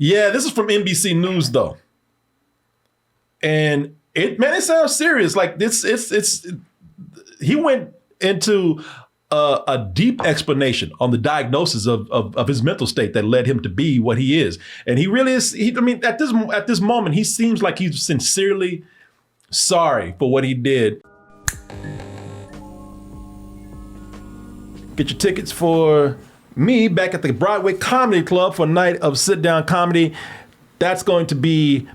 Yeah, this is from NBC News though. And it sounds serious. Like he went into a deep explanation on the diagnosis of his mental state that led him to be what he is. And he really is, at this moment, he seems like he's sincerely sorry for what he did. Get your tickets for me back at the Broadway Comedy Club for a night of sit-down comedy. That's going to be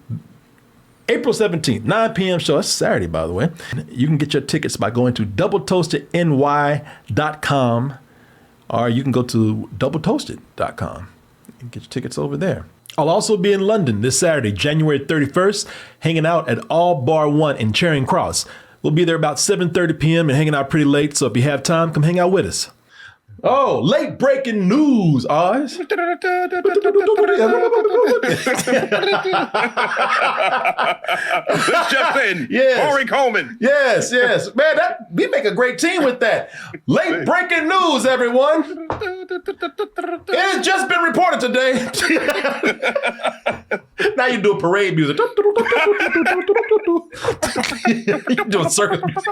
April 17th, 9 p.m. show. That's Saturday, by the way. You can get your tickets by going to doubletoastedny.com, or you can go to doubletoasted.com and get your tickets over there. I'll also be in London this Saturday, January 31st, hanging out at All Bar 1 in Charing Cross. We'll be there about 7:30 p.m. and hanging out pretty late, so if you have time, come hang out with us. Oh, late breaking news, Oz. This just in. Yes. Corey Coleman. Yes. Man, we make a great team with that. Late breaking news, everyone. It has just been reported today. Now you do a parade music. You're doing circus music.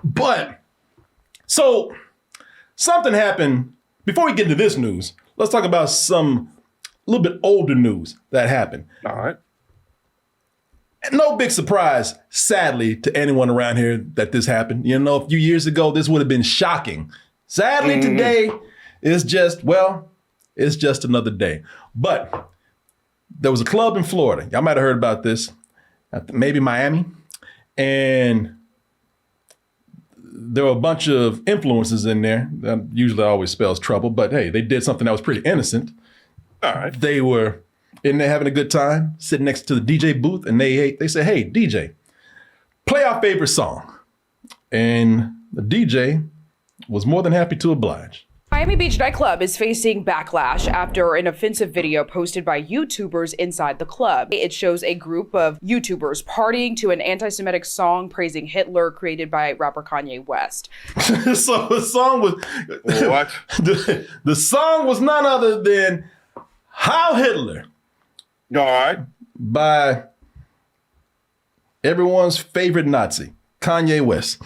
But so something happened. Before we get into this news, let's talk about some a little bit older news that happened. All right. No big surprise, sadly, to anyone around here that this happened. You know, a few years ago, this would have been shocking. Sadly, today, it's just another day. But there was a club in Florida. Y'all might have heard about this. Maybe Miami. And there were a bunch of influencers in there. That usually always spells trouble. But hey, they did something that was pretty innocent. All right. They were in there having a good time, sitting next to the DJ booth, and they said, "Hey, DJ, play our favorite song." And the DJ was more than happy to oblige. Miami Beach nightclub is facing backlash after an offensive video posted by YouTubers inside the club. It shows a group of YouTubers partying to an anti-Semitic song praising Hitler created by rapper Kanye West. So the song was What? the song was none other than "Heil Hitler" All right. by everyone's favorite Nazi, Kanye West.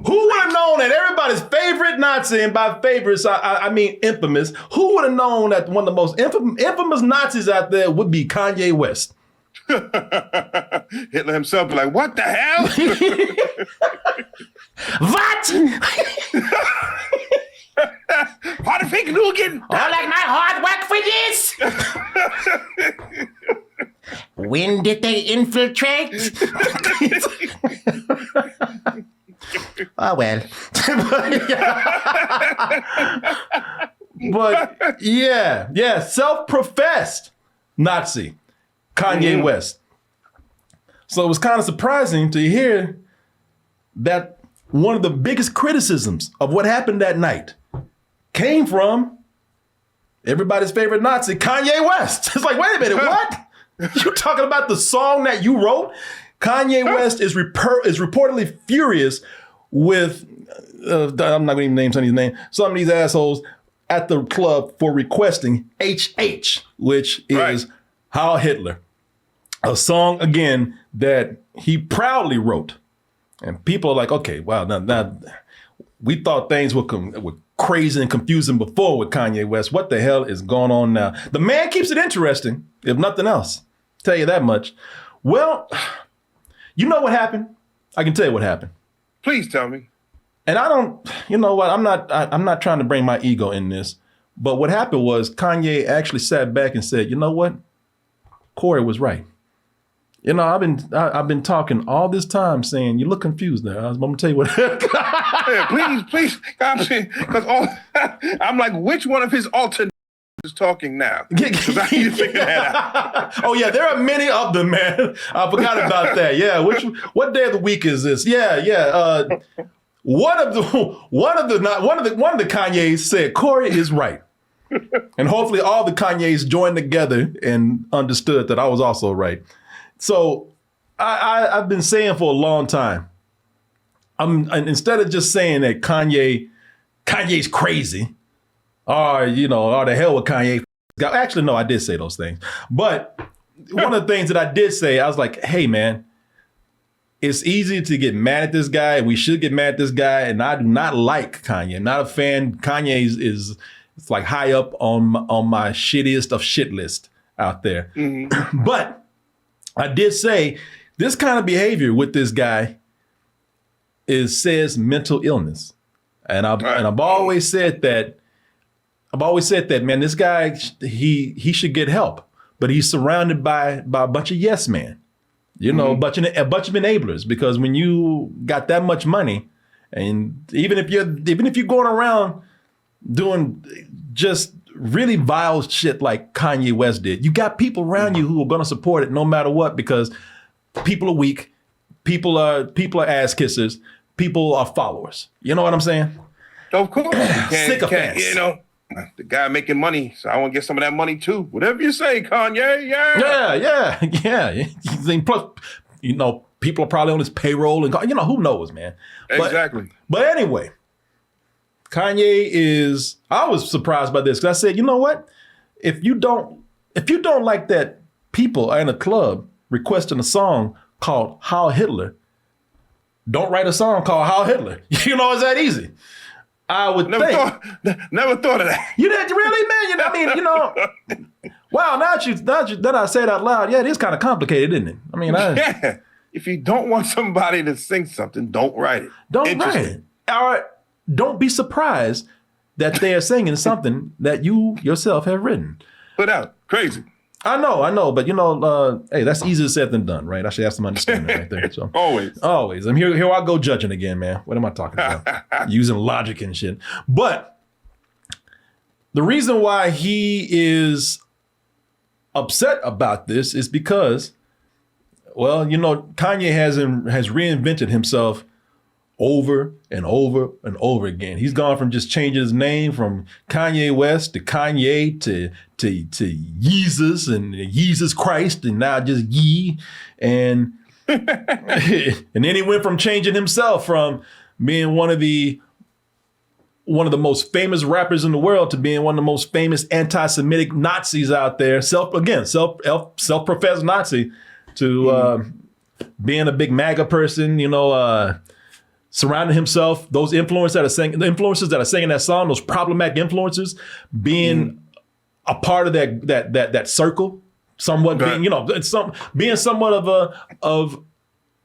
Who would have known that everybody's favorite Nazi, and by favorites, I mean infamous, who would have known that one of the most infamous Nazis out there would be Kanye West? Hitler himself be like, what the hell? What? How the fake again? I like my hard work for this. When did they infiltrate? Oh, well. But yeah, self-professed Nazi, Kanye West. So it was kind of surprising to hear that one of the biggest criticisms of what happened that night came from everybody's favorite Nazi, Kanye West. It's like, wait a minute, what? You talking about the song that you wrote? Kanye West is reportedly furious with, I'm not going to even name some of these assholes at the club for requesting HH, which is Heil Hitler, a song, again, that he proudly wrote. And people are like, okay, wow, now we thought things were crazy and confusing before with Kanye West. What the hell is going on now? The man keeps it interesting, if nothing else. Tell you that much. Well, you know what happened? I can tell you what happened. Please tell me. And I don't, you know what? I'm not trying to bring my ego in this, but what happened was Kanye actually sat back and said, you know what? Corey was right. You know, I've been talking all this time saying you look confused there. I'm gonna tell you what. Yeah, please, because I'm like, which one of his alternatives is talking now? Because I need to figure that out. Oh yeah, there are many of them, man. I forgot about that. Yeah, what day of the week is this? Yeah. One of the Kanyes said Corey is right, and hopefully all the Kanyes joined together and understood that I was also right. So I've been saying for a long time, instead of just saying that Kanye's crazy, oh, the hell with Kanye. Actually, no, I did say those things. But one of the things that I did say, I was like, hey, man, it's easy to get mad at this guy. We should get mad at this guy. And I do not like Kanye. I'm not a fan. Kanye is it's like high up on my shittiest of shit list out there. Mm-hmm. But I did say this kind of behavior with this guy says mental illness. And I've always said that, man, this guy, he should get help. But he's surrounded by a bunch of yes men, a bunch of enablers. Because when you got that much money, and even if you're going around doing just really vile shit like Kanye West did, you got people around you who are going to support it no matter what, because people are weak, people are ass kissers, people are followers. You know what I'm saying? Of course, sycophants. The guy making money, so I want to get some of that money too. Whatever you say, Kanye. Yeah. Plus, people are probably on his payroll, and who knows, man. Exactly. But anyway, Kanye I was surprised by this because I said, you know what? If you don't like that people are in a club requesting a song called Heil Hitler, don't write a song called Heil Hitler. It's that easy. I would never thought of that. You didn't really, man? Wow, now that I say it out loud, yeah, it is kind of complicated, isn't it? Yeah. If you don't want somebody to sing something, don't write it. Don't write it. Or don't be surprised that they are singing something that you yourself have written. Put out. Crazy. I know, but hey, that's easier said than done, right? I should have some understanding right there. So always. I'm here I go judging again, man. What am I talking about? Using logic and shit. But the reason why he is upset about this is because, well, Kanye has reinvented himself over and over and over again. He's gone from just changing his name from Kanye West to Kanye to Yeezus and Yeezus Christ and now just Yee. And and then he went from changing himself from being one of the most famous rappers in the world to being one of the most famous anti-Semitic Nazis out there. Self-professed Nazi to being a big MAGA person, surrounding himself, those influencers that are singing that song, those problematic influencers, being a part of that circle, somewhat being somewhat of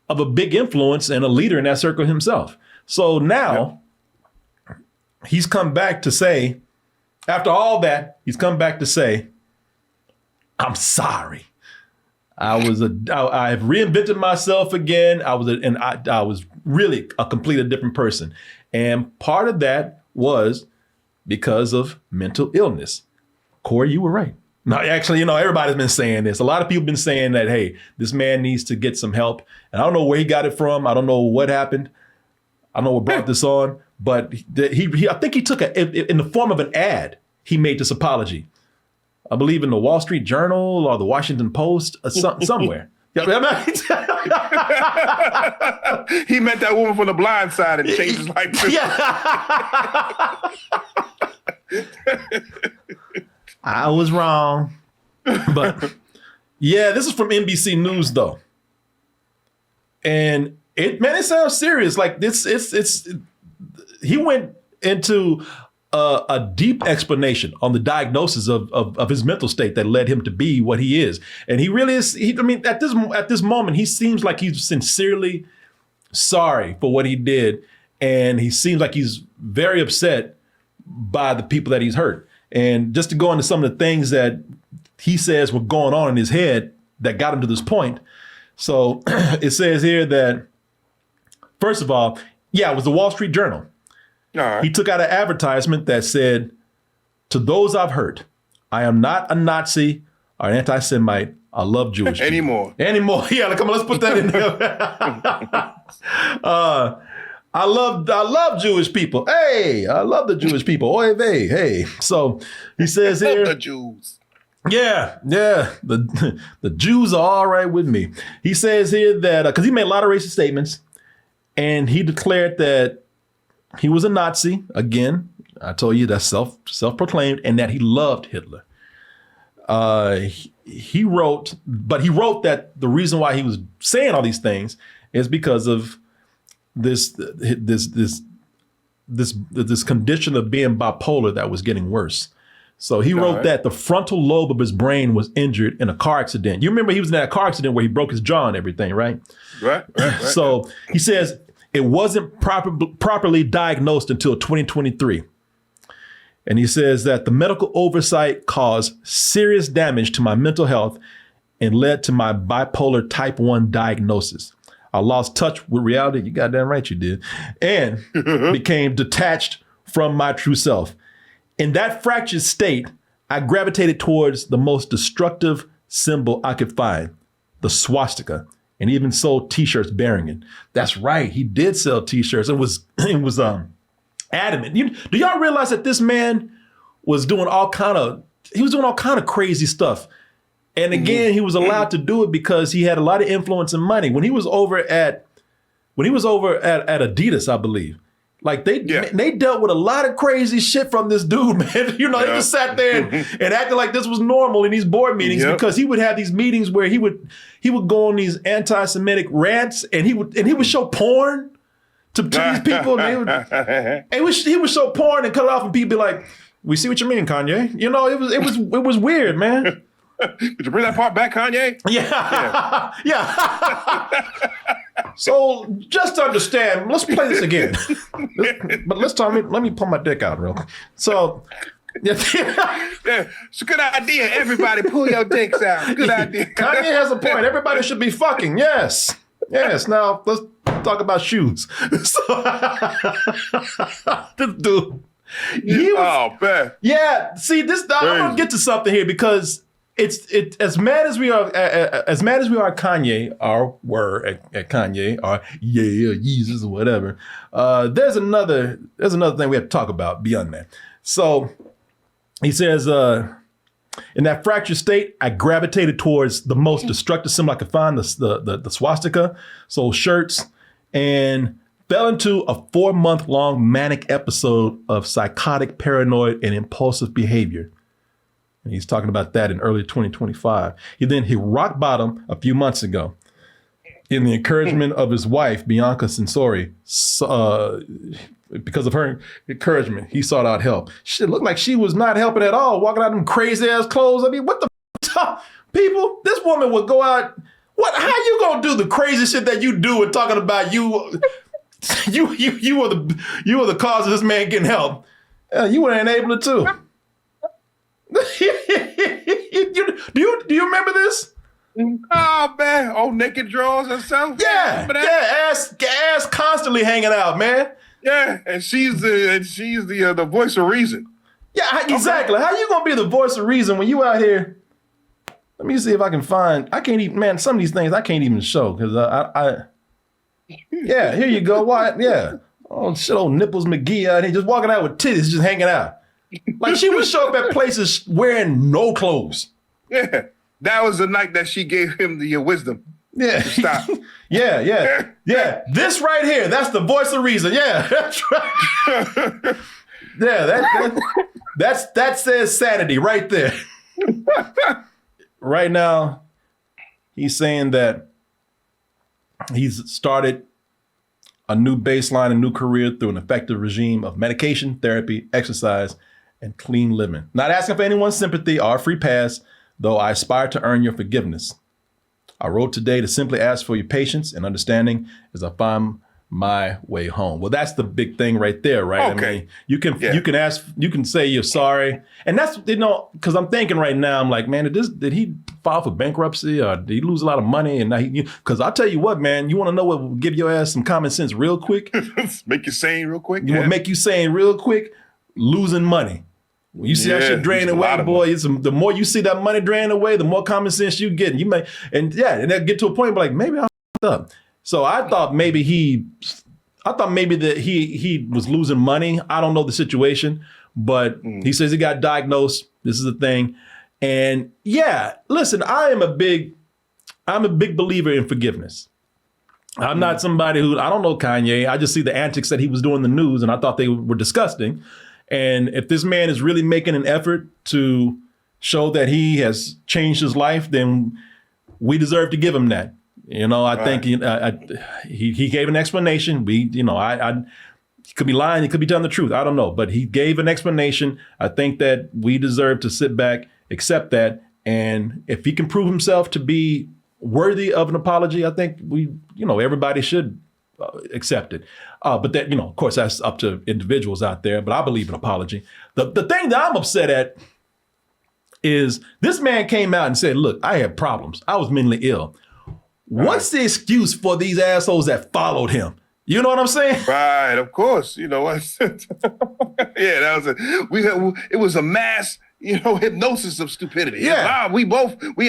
a big influence and a leader in that circle himself. So now he's come back to say, after all that, I'm sorry. I have reinvented myself again. I was really a completely different person. And part of that was because of mental illness. Corey, you were right. No, actually, everybody's been saying this. A lot of people have been saying that, hey, this man needs to get some help. And I don't know where he got it from. I don't know what happened. I don't know what brought this on. But I think he took in the form of an ad, he made this apology. I believe in the Wall Street Journal or the Washington Post or somewhere. He met that woman from The Blind Side and changed his life. I was wrong. But yeah, this is from NBC News though. And it sounds serious. Like he went into a deep explanation on the diagnosis of his mental state that led him to be what he is. And he really is, at this moment, he seems like he's sincerely sorry for what he did. And he seems like he's very upset by the people that he's hurt. And just to go into some of the things that he says were going on in his head that got him to this point. So it says here that, first of all, it was the Wall Street Journal. Right. He took out an advertisement that said, "To those I've hurt, I am not a Nazi or an anti-Semite. I love Jewish people." Anymore. Yeah, come on, let's put that in there. I love Jewish people. Hey, I love the Jewish people. Oy vey, hey. So he says here, the Jews. Yeah. The Jews are all right with me. He says here that because he made a lot of racist statements, and he declared that he was a Nazi again, I told you that's self-proclaimed, and that he loved Hitler. He wrote that the reason why he was saying all these things is because of this condition of being bipolar that was getting worse. So he wrote that the frontal lobe of his brain was injured in a car accident. You remember he was in that car accident where he broke his jaw and everything, right? Right. So he says it wasn't properly diagnosed until 2023. And he says that the medical oversight caused serious damage to my mental health and led to my bipolar type 1 diagnosis. I lost touch with reality. You goddamn right you did. And became detached from my true self. In that fractured state, I gravitated towards the most destructive symbol I could find, the swastika, and even sold t-shirts bearing it. That's right. He did sell t-shirts. It was adamant. Do y'all realize that this man was doing all kind of crazy stuff? And again, he was allowed to do it because he had a lot of influence and money. When he was over at Adidas, I believe, like they dealt with a lot of crazy shit from this dude, man. He just sat there and acted like this was normal in these board meetings because he would have these meetings where he would go on these anti-Semitic rants and he would show porn to these people. And he would show porn and cut it off, and people be like, "We see what you mean, Kanye." It was weird, man. Did you bring that part back, Kanye? Yeah. So just to understand, let's play this again. But let me pull my dick out real quick. So it's a good idea. Everybody pull your dicks out. Good idea. Kanye has a point. Everybody should be fucking. Yes. Now let's talk about shoes. So, this dude. Man. Yeah. See, I'm gonna get to something here because it's as mad as we are at Kanye, or were at Kanye, or Jesus or whatever. There's another thing we have to talk about beyond that. So he says, in that fractured state, I gravitated towards the most destructive symbol I could find, the swastika, sold shirts, and fell into a 4-month-long manic episode of psychotic, paranoid, and impulsive behavior. And he's talking about that in early 2025. He hit rock bottom a few months ago. In the encouragement of his wife, Bianca Sensori, because of her encouragement, he sought out help. Shit looked like she was not helping at all, walking out in them crazy ass clothes. I mean, what the people? This woman would go out. How you gonna do the crazy shit that you do and talking about you were the cause of this man getting help? You weren't able to. Do you remember this? Oh man, naked drawers and stuff. Yeah, ass constantly hanging out, man. Yeah, and she's the voice of reason. Yeah, exactly. Okay. How you gonna be the voice of reason when you out here? Let me see if I can find. I can't even, man. Some of these things I can't even show because yeah, here you go. What? Yeah. Oh shit, old Nipples McGee out here just walking out with titties, just hanging out. Like she would show up at places wearing no clothes. Yeah, that was the night that she gave him the wisdom. Yeah, to stop. yeah. This right here, that's the voice of reason. Yeah, that's right. Yeah, that says sanity right there. Right now, he's saying that he's started a new baseline, a new career through an effective regime of medication, therapy, exercise, and clean living. Not asking for anyone's sympathy or a free pass, though I aspire to earn your forgiveness. I wrote today to simply ask for your patience and understanding as I find my way home. Well, that's the big thing right there, right? Okay. I mean, you can say you're sorry. And that's, because I'm thinking right now, I'm like, man, did he file for bankruptcy or did he lose a lot of money? And because I'll tell you what, man, you want to know what will give your ass some common sense real quick? Make you sane real quick? What make you sane real quick? Losing money. When you see that shit drain away, boy, the more you see that money drain away, the more common sense you get. And that get to a point like, maybe I fucked up. So I thought maybe that he was losing money. I don't know the situation, but he says he got diagnosed. This is the thing. And yeah, listen, I'm a big believer in forgiveness. I'm not somebody I don't know Kanye. I just see the antics that he was doing in the news and I thought they were disgusting. And if this man is really making an effort to show that he has changed his life, then we deserve to give him that. I think he gave an explanation. He could be lying. He could be telling the truth. I don't know. But he gave an explanation. I think that we deserve to sit back, accept that. And if he can prove himself to be worthy of an apology, I think everybody should accept it. But that, of course, that's up to individuals out there. But I believe an apology. The thing that I'm upset at is this man came out and said, look, I had problems. I was mentally ill. What's the excuse for these assholes that followed him? You know what I'm saying? Right, of course. Yeah, that was it was a mass, hypnosis of stupidity. Yeah. We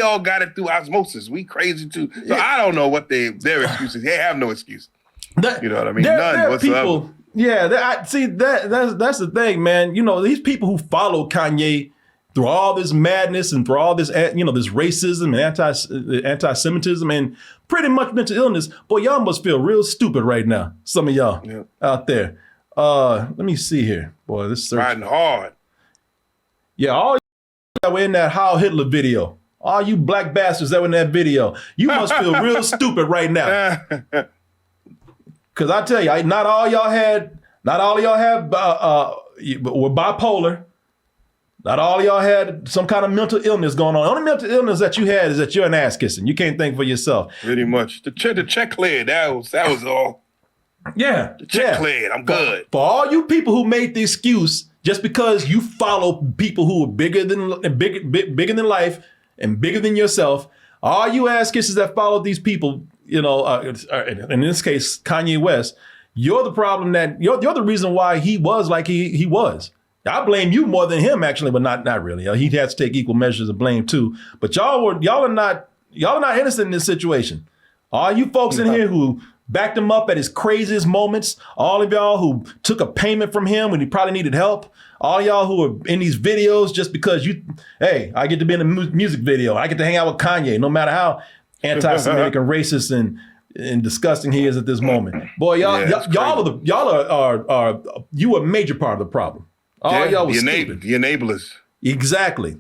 all got it through osmosis. We crazy too. So I don't know what their excuse is. They have no excuse. You know what I mean? None whatsoever. That's the thing, man. These people who follow Kanye through all this madness and through all this, this racism and anti-Semitism and pretty much mental illness, boy, y'all must feel real stupid right now. Some of y'all out there. Let me see here. Boy, this search. Riding hard. Yeah, all you that were in that Heil Hitler video. All you black bastards that were in that video. You must feel real stupid right now. Because I tell you, not all of y'all were bipolar. Not all of y'all had some kind of mental illness going on. The only mental illness that you had is that you're an ass kissing. You can't think for yourself. Pretty much. The check cleared. That was all. Yeah. The check cleared. I'm good. For all you people who made the excuse just because you follow people who are bigger than life and bigger than yourself, all you ass kissers that follow these people, in this case, Kanye West, you're the problem that you're the reason why he was like he was. I blame you more than him, actually, but not really. He has to take equal measures of blame too. But y'all are not innocent in this situation. All you folks in here who backed him up at his craziest moments, all of y'all who took a payment from him when he probably needed help, all y'all who are in these videos just because I get to be in a music video, I get to hang out with Kanye, no matter how anti-Semitic and racist and disgusting he is at this moment. Boy, y'all are you a major part of the problem. All y'all was stupid. The enablers. Exactly.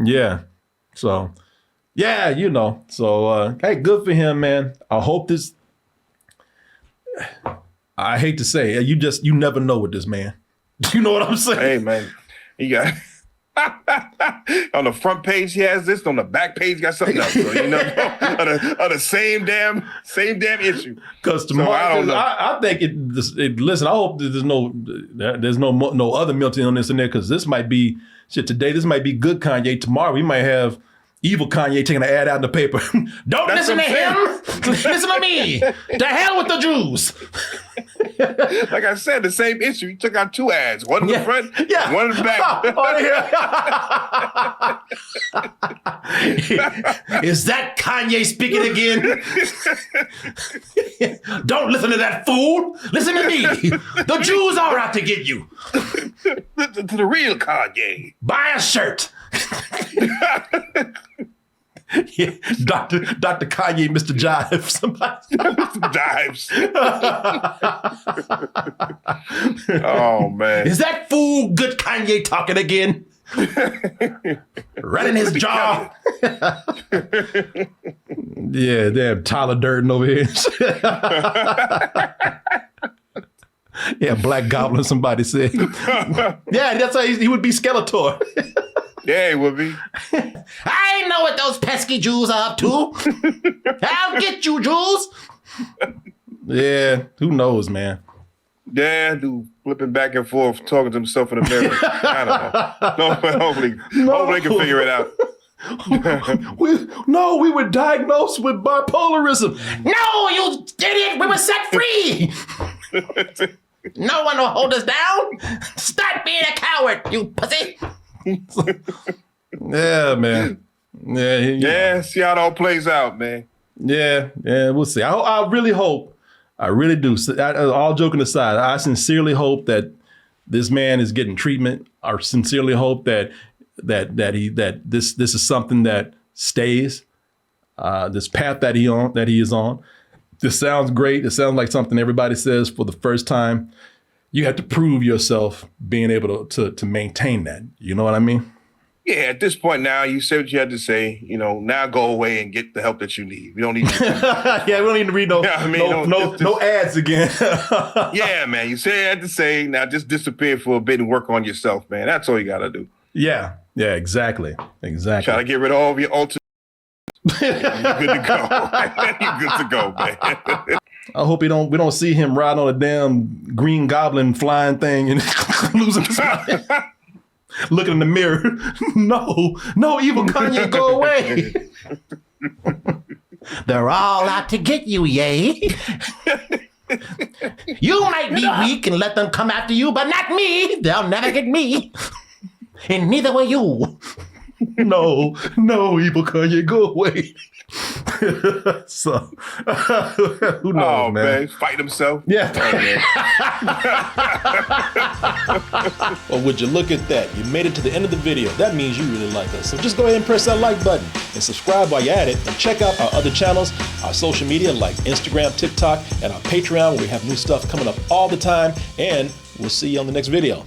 Yeah. So, hey, good for him, man. I hope this, I hate to say, you never know with this man. You know what I'm saying? Hey, man, he got, on the front page he has this, on the back page he got something else. So, on the same damn issue. Because tomorrow, I don't know. I think listen, I hope that there's no other mental illness in there, because this might be today. This might be good Kanye. Tomorrow we might have evil Kanye taking an ad out in the paper. Don't listen to him. Listen to me. To hell with the Jews. Like I said, the same issue. He took out two ads. One in the front, one in the back. Is that Kanye speaking again? Don't listen to that fool. Listen to me. The Jews are out to get you. To the real Kanye. Buy a shirt. Yeah, Dr. Kanye, Mr. Jive, somebody. Jives. Oh, man. Is that fool good Kanye talking again? Running his jaw. Yeah, damn Tyler Durden over here. Yeah, Black Goblin, somebody said. Yeah, that's how he would be Skeletor. Yeah, it would be. I know what those pesky Jews are up to. I'll get you, Jews. Yeah, who knows, man. Yeah, dude, flipping back and forth, talking to himself in the mirror. I don't know. Hopefully they can figure it out. we were diagnosed with bipolarism. No, you idiot, we were set free. No one will hold us down. Stop being a coward, you pussy. Yeah, man. Yeah, see how it all plays out, man. Yeah, we'll see. I really hope, I really do. All joking aside, I sincerely hope that this man is getting treatment. I sincerely hope that this is something that stays. This path that he is on. This sounds great. It sounds like something everybody says for the first time. you have to prove yourself being able to maintain that. You know what I mean? Yeah, at this point now, you said what you had to say. You know, now go away and get the help that you need. We don't need to. Yeah, we don't need to read no, Yeah, I mean, no ads again. Yeah, man. You said what you had to say. Now just disappear for a bit and work on yourself, man. That's all you got to do. Yeah, exactly. Try to get rid of all of your alternate. You're good to go. You're good to go, man. I hope we don't see him riding on a damn green goblin flying thing and losing his mind. Looking in the mirror. No, evil Kanye, go away. They're all out to get you, yay. You might be weak and let them come after you, but not me. They'll never get me. And neither will you. No, evil Kanye, go away. So, who knows, Oh, man? Fight himself. Yeah. Oh, Well, would you look at that? You made it to the end of the video. That means you really like us. So just go ahead and press that like button and subscribe while you're at it. And check out our other channels, our social media like Instagram, TikTok, and our Patreon where we have new stuff coming up all the time. And we'll see you on the next video.